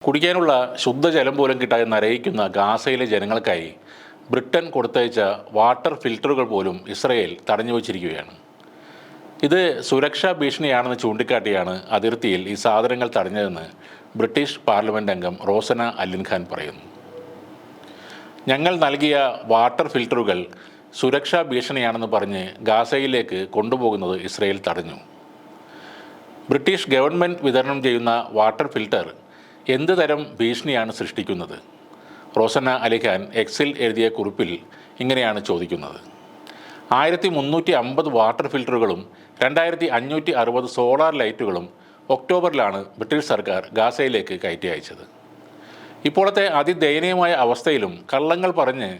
കുടിക്കാനുള്ള ശുദ്ധജലം പോലും കിട്ടാതെ നരയിക്കുന്ന ഗാസയിലെ ജനങ്ങൾക്കായി ബ്രിട്ടൻ കൊടുത്തയച്ച വാട്ടർ ഫിൽട്ടറുകൾ പോലും ഇസ്രയേൽ തടഞ്ഞു വച്ചിരിക്കുകയാണ്. ഇത് സുരക്ഷാ ഭീഷണിയാണെന്ന് ചൂണ്ടിക്കാട്ടിയാണ് അതിർത്തിയിൽ ഈ സാധനങ്ങൾ തടഞ്ഞതെന്ന് ബ്രിട്ടീഷ് പാർലമെൻറ്റ് അംഗം റോസന അലിൻഖാൻ പറയുന്നു. ഞങ്ങൾ നൽകിയ വാട്ടർ ഫിൽട്ടറുകൾ സുരക്ഷാ ഭീഷണിയാണെന്ന് പറഞ്ഞ് ഗാസയിലേക്ക് കൊണ്ടുപോകുന്നത് ഇസ്രയേൽ തടഞ്ഞു. ബ്രിട്ടീഷ് ഗവൺമെൻറ് വിതരണം ചെയ്യുന്ന വാട്ടർ ഫിൽട്ടർ എന്ത് തരം ഭീഷണിയാണ് സൃഷ്ടിക്കുന്നത്? റോസന അലിഖാൻ എക്സിൽ എഴുതിയ കുറിപ്പിൽ ഇങ്ങനെയാണ് ചോദിക്കുന്നത്. 1350 വാട്ടർ ഫിൽട്ടറുകളും 2560 സോളാർ ലൈറ്റുകളും ഒക്ടോബറിലാണ് ബ്രിട്ടീഷ് സർക്കാർ ഗാസയിലേക്ക് കയറ്റി അയച്ചത്. ഇപ്പോഴത്തെ അതിദയനീയമായ അവസ്ഥയിലും കള്ളങ്ങൾ പറഞ്ഞ്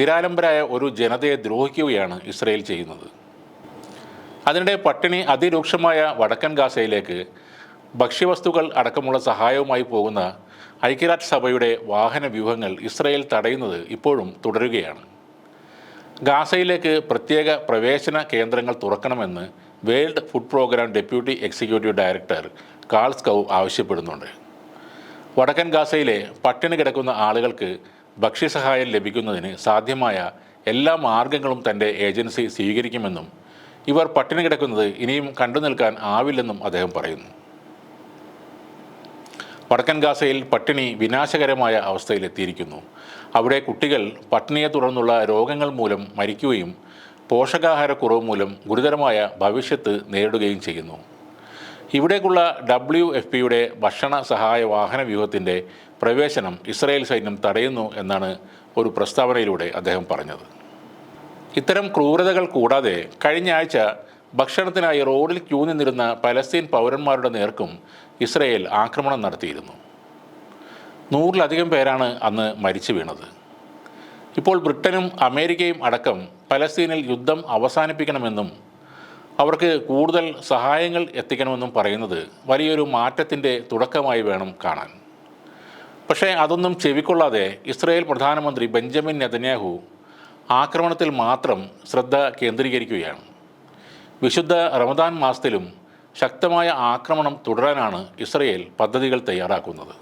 നിരാലംബരായ ഒരു ജനതയെ ദ്രോഹിക്കുകയാണ് ഇസ്രയേൽ ചെയ്യുന്നത്. അതിനിടെ പട്ടിണി അതിരൂക്ഷമായ വടക്കൻ ഗാസയിലേക്ക് ഭക്ഷ്യവസ്തുക്കൾ അടക്കമുള്ള സഹായവുമായി പോകുന്ന ഐക്യരാഷ്ട്രസഭയുടെ വാഹന വ്യൂഹങ്ങൾ ഇസ്രയേൽ തടയുന്നത് ഇപ്പോഴും തുടരുകയാണ്. ഗാസയിലേക്ക് പ്രത്യേക പ്രവേശന കേന്ദ്രങ്ങൾ തുറക്കണമെന്ന് world food programme deputy executive director Carl Skau ആവശ്യപ്പെടുന്നുണ്ട്. വടക്കൻ ഗാസയിലെ പട്ടിണി കിടക്കുന്ന ആളുകൾക്ക് ഭക്ഷ്യസഹായം ലഭിക്കുന്നതിന് സാധ്യമായ എല്ലാ മാർഗങ്ങളും തൻ്റെ ഏജൻസി സ്വീകരിക്കുമെന്നും ഇവർ പട്ടിണി കിടക്കുന്നത് ഇനിയും കണ്ടു നിൽക്കാൻ ആവില്ലെന്നും അദ്ദേഹം പറയുന്നു. വടക്കൻ ഗാസയിൽ പട്ടിണി വിനാശകരമായ അവസ്ഥയിലെത്തിയിരിക്കുന്നു. അവിടെ കുട്ടികൾ പട്ടിണിയെ തുടർന്നുള്ള രോഗങ്ങൾ മൂലം മരിക്കുകയും പോഷകാഹാരക്കുറവ് മൂലം ഗുരുതരമായ ഭവിഷ്യത്ത് നേരിടുകയും ചെയ്യുന്നു. ഇവിടേക്കുള്ള WFPയുടെ ഭക്ഷണ സഹായ വാഹന വ്യൂഹത്തിൻ്റെ പ്രവേശനം ഇസ്രായേൽ സൈന്യം തടയുന്നു എന്നാണ് ഒരു പ്രസ്താവനയിലൂടെ അദ്ദേഹം പറഞ്ഞത്. ഇത്തരം ക്രൂരതകൾ കൂടാതെ കഴിഞ്ഞ ആഴ്ച ഭക്ഷണത്തിനായി റോഡിൽ ക്യൂ നിന്നിരുന്ന പലസ്തീൻ പൗരന്മാരുടെ നേർക്കും ഇസ്രയേൽ ആക്രമണം നടത്തിയിരുന്നു. 100-ലധികം പേരാണ് അന്ന് മരിച്ചു വീണത്. ഇപ്പോൾ ബ്രിട്ടനും അമേരിക്കയും അടക്കം പലസ്തീനിൽ യുദ്ധം അവസാനിപ്പിക്കണമെന്നും അവർക്ക് കൂടുതൽ സഹായങ്ങൾ എത്തിക്കണമെന്നും പറയുന്നത് വലിയൊരു മാറ്റത്തിൻ്റെ തുടക്കമായി വേണം കാണാൻ. പക്ഷേ അതൊന്നും ചെവിക്കൊള്ളാതെ ഇസ്രയേൽ പ്രധാനമന്ത്രി ബെഞ്ചമിൻ നെതന്യാഹു ആക്രമണത്തിൽ മാത്രം ശ്രദ്ധ കേന്ദ്രീകരിക്കുകയാണ്. വിശുദ്ധ റമദാൻ മാസത്തിലും ശക്തമായ ആക്രമണം തുടരാനാണ് ഇസ്രയേൽ പദ്ധതികൾ തയ്യാറാക്കുന്നത്.